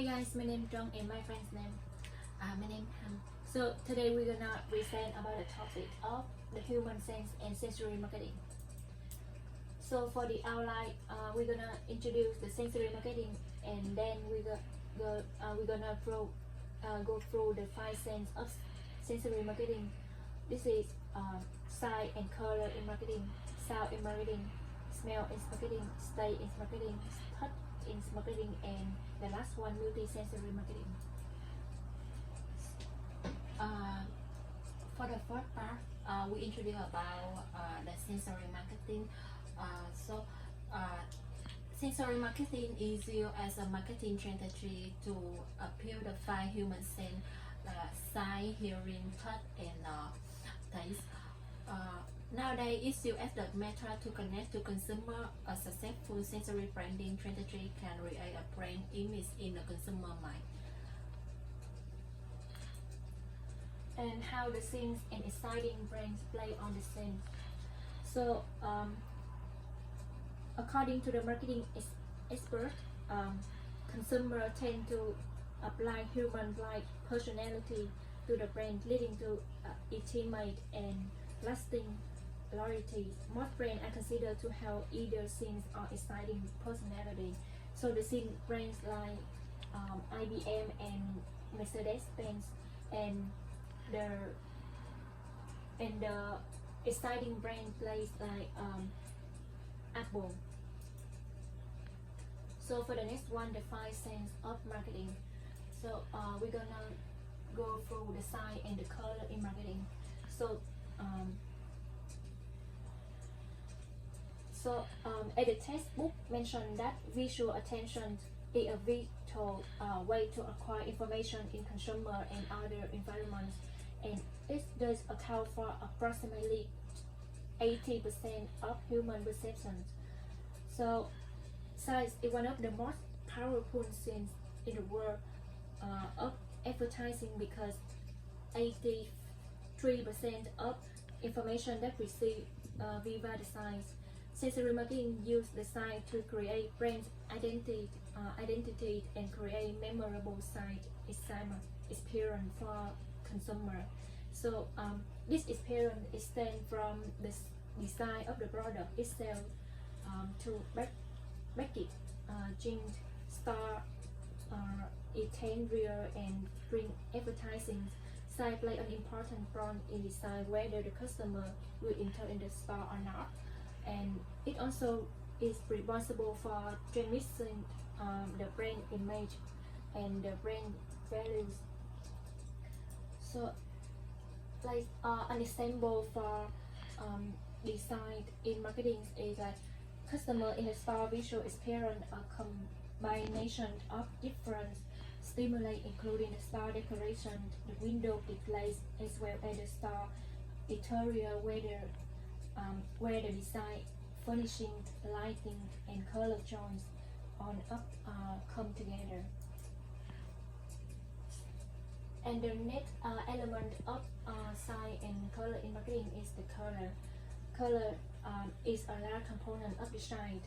Hi guys, my name is Jung and my friend's name, my name Han. So today we're gonna present about the topic of the human sense and sensory marketing. So for the outline, we're gonna introduce the sensory marketing, and then we're gonna go through the five sense of sensory marketing. This is sight and color in marketing, sound in marketing, smell in marketing, taste in marketing, touch in marketing, and the last one, multi-sensory marketing. Uh, for the first part, we introduce about the sensory marketing. So, sensory marketing is used as a marketing strategy to appeal the five human sense: sight, hearing, touch, and taste. Nowadays, it's used as the method to connect to consumer. A successful sensory branding strategy can create a brand image in the consumer mind. And how the scenes and exciting brains play on the scene. So, according to the marketing expert, consumers tend to apply human-like personality to the brand, leading to intimate and lasting loyalty. Most brands are considered to have either scenes or exciting personality. So the scene brands like IBM and Mercedes-Benz and the exciting brand plays like Apple. So for the next one, the five sense of marketing. So we're gonna go through the size and the color in marketing. So at the textbook mentioned that visual attention is a vital way to acquire information in consumer and other environments, and it does account for approximately 80% of human perceptions. So size is one of the most powerful things in the world of advertising, because 83% of information that we see via the size. Sensory marketing use the sign to create brand identity and create memorable site experience for consumer. So this experience extends from the design of the product itself to package, jeans, star, interior, and print advertising. Sign play an important role in decide whether the customer will enter in the store or not, and it also is responsible for transmitting the brand image and the brand values. So, like an example for design in marketing is like customer in the store visual experience a combination of different stimuli, including the store decoration, the window displays, as well as the store interior, where the design, furnishing, lighting, and color choice on up come together. And the next element of size and color in marketing is the color. Color is a large component of design.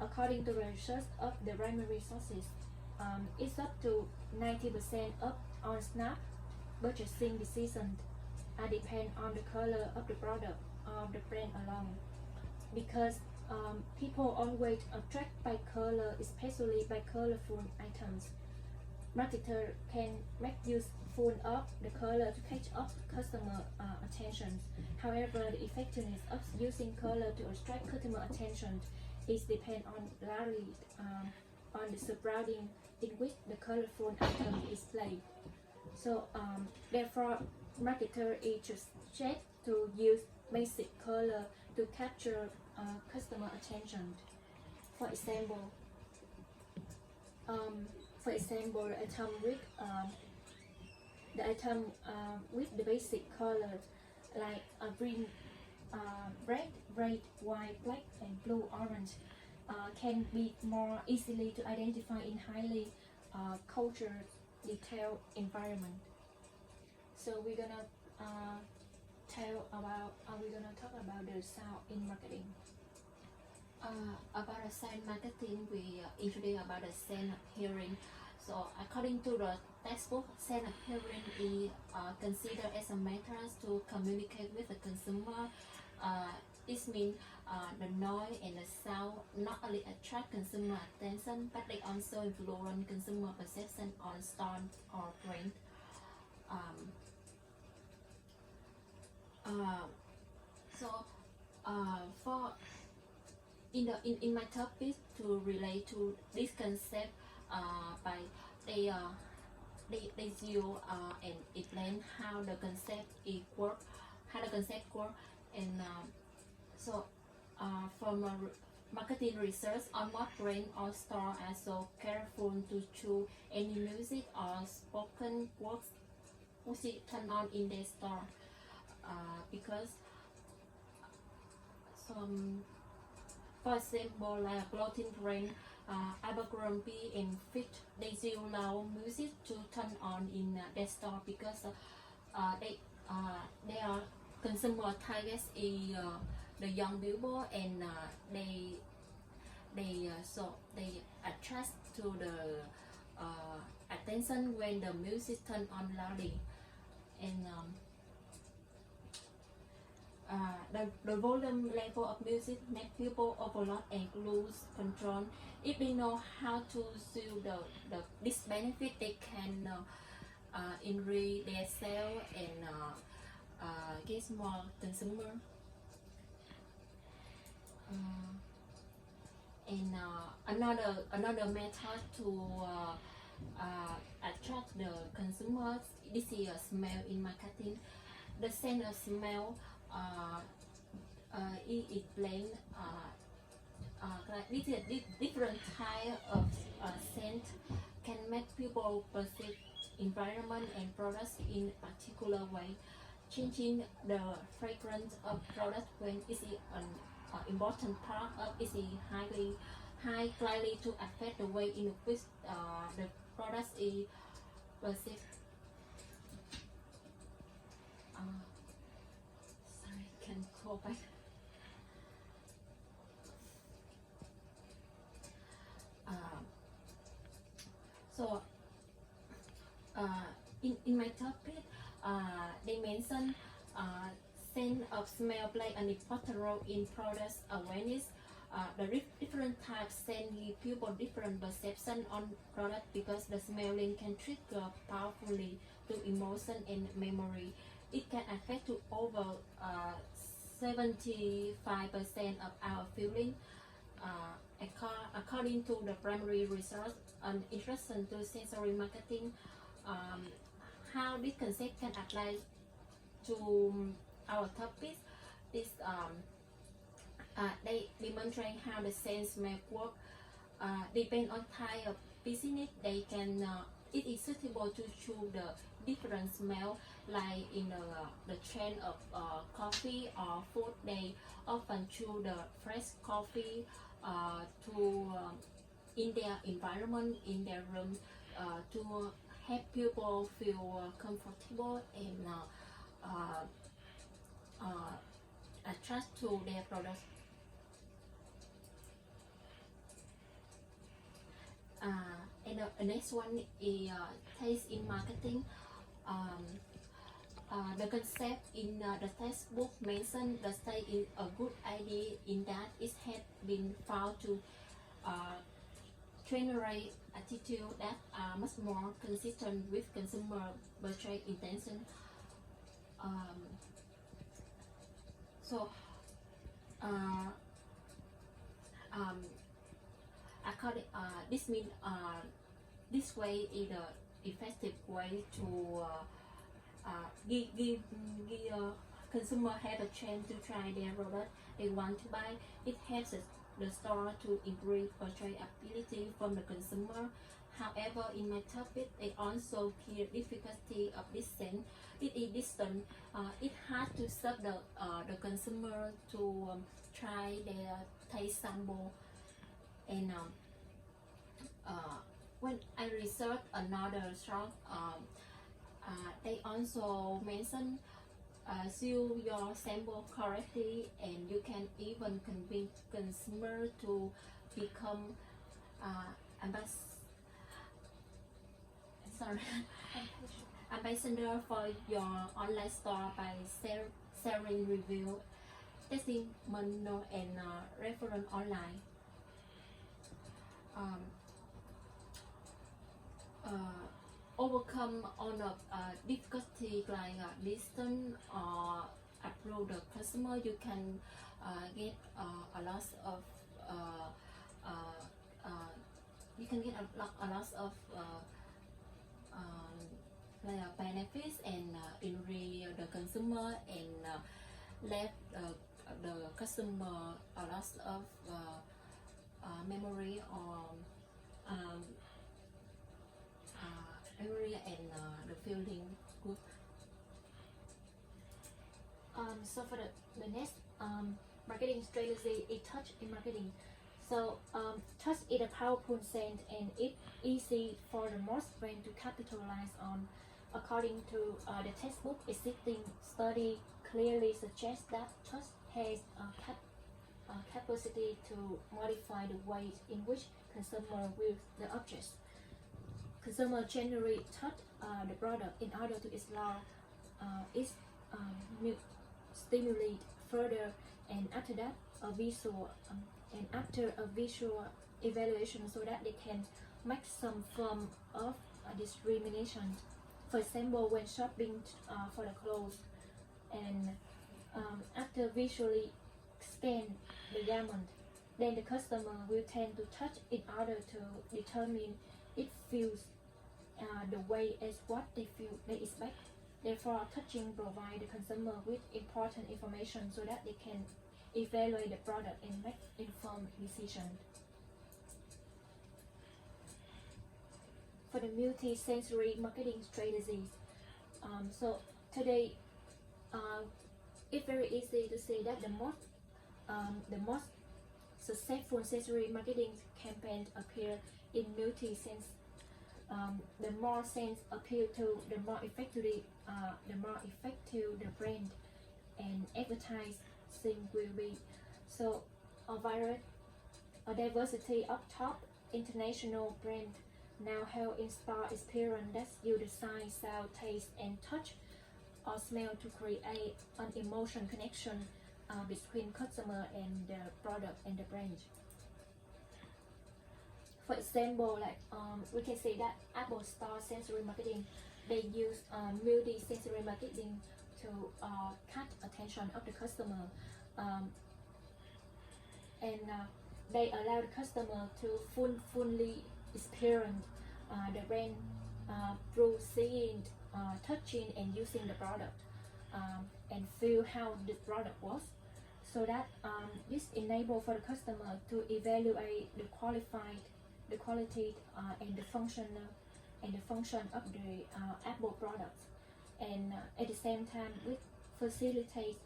According to research of the primary sources, it's up to 90% of on Snap purchasing decisions depend on the color of the product of the brand alone. Because people always attracted by color, especially by colorful items. Marketer can make use full of the color to catch up customer attention. However, the effectiveness of using color to attract customer attention is depend on largely on the surrounding in which the colorful item is displayed. So therefore, marketer is just to use basic color to capture customer attention. For example, the item with the basic color like green, red, white, black, and blue, orange can be more easily to identify in highly cultured, detailed environment. So we're gonna talk about the sound in marketing. About the sound marketing, we introduce about the sense of hearing. So according to the textbook, scent appearance is considered as a method to communicate with the consumer. This means the noise and the sound not only attract consumer attention, but they also influence consumer perception on store or brand. Um, so for in my topic to relate to this concept by they use and explain how the concept it work, how the concept work, and so from marketing research, almost brand or store are so careful to choose any music or spoken words which is turned on in their store because some, for example, like a clothing brand, Abercrombie and Fitch, they use loud music to turn on in their store because they are consumer targets is the young people and so they attract to the attention when the music turn on loudly and the volume level of music make people overload and lose control. If they know how to use this benefit, they can increase their sale and get more consumer. And another method to attract the consumers, this is a smell in marketing. The scent of smell it explain like different type of scent can make people perceive environment and products in a particular way. Changing the fragrance of product when it is an important part of it is highly to affect the way in which the product is perceived. Sorry, can go back. So in my topic, they mention sense of smell play an important role in product awareness. The different types scent give people different perception on product because the smelling can trigger powerfully to emotion and memory. It can affect to over 75% of our feeling. According to the primary research on introduction to sensory marketing, how this concept can apply to our topic is they demonstrate how the sense may work. Depend on type of business, they can it is suitable to choose the different smell, like in the trend of coffee or food. They often choose the fresh coffee to in their environment, in their room, to help people feel comfortable and attract to their products. And the next one is taste in marketing. The concept in the textbook mentioned the taste is a good idea in that it has been found to generate attitude that are much more consistent with consumer purchase intention. So according this means this way is the effective way to give consumer have a chance to try their product they want to buy. It helps the store to increase purchase ability from the consumer. However, in my topic, they also clear difficulty of this sense. It is distant. It hard to serve the consumer to try their taste sample. And when I researched another strong, they also mention seal your sample correctly, and you can even convince consumer to become sorry, ambassador for your online store by sharing review, testimonial, and referral online. Um, Overcome all of difficulty like distance or approach the customer. You can get a lot of you can get a lot of like benefits and enrich the consumer and let the customer a lot of memory or um, memory and the feeling good. So for the next marketing strategy is touch in marketing. So touch is a powerful sense and it's easy for the most brand to capitalize on. According to the textbook, existing study clearly suggests that touch has a capacity to modify the way in which consumer views the objects. Consumer generally touch the product in order to explore its stimulate further, and after that a visual evaluation so that they can make some form of discrimination. For example, when shopping for the clothes, and after visually scan the garment, then the customer will tend to touch in order to determine it feels the way as what they expect. Therefore, touching provides the consumer with important information so that they can evaluate the product and make informed decisions. For the multi-sensory marketing strategies, so today it's very easy to say that the most successful sensory marketing campaigns appear in multi-sense. The more sense appeal to, the more effective the brand and advertising will be. So a diversity of top international brands now have in-store experience that use the sight, sound, taste, and touch or smell to create an emotion connection between customer and the product and the brand. For example, like we can say that Apple Store sensory marketing, they use multi-sensory marketing to catch attention of the customer, and they allow the customer to fully experience the brand through seeing, touching, and using the product, and feel how the product works. So that this enables for the customer to evaluate the quality and the function of the Apple products, and at the same time it facilitates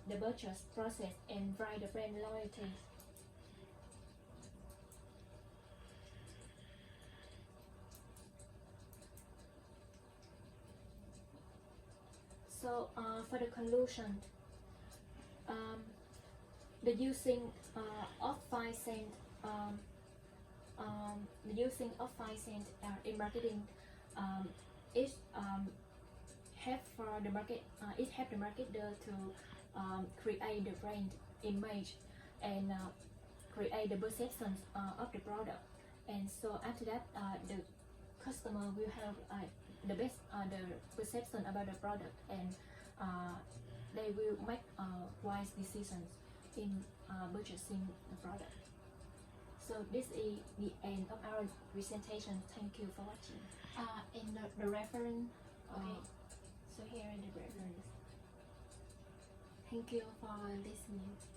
the purchase process and drive the brand loyalty. So for the conclusion, the using of 5 cents in marketing is help for the market. It help the marketer to create the brand image and create the perceptions of the product. And so after that, the customer will have the best the perception about the product, and they will make wise decisions in purchasing the product. So this is the end of our presentation. Thank you for watching. In the reference, Okay, so here are the reference. thank you for listening.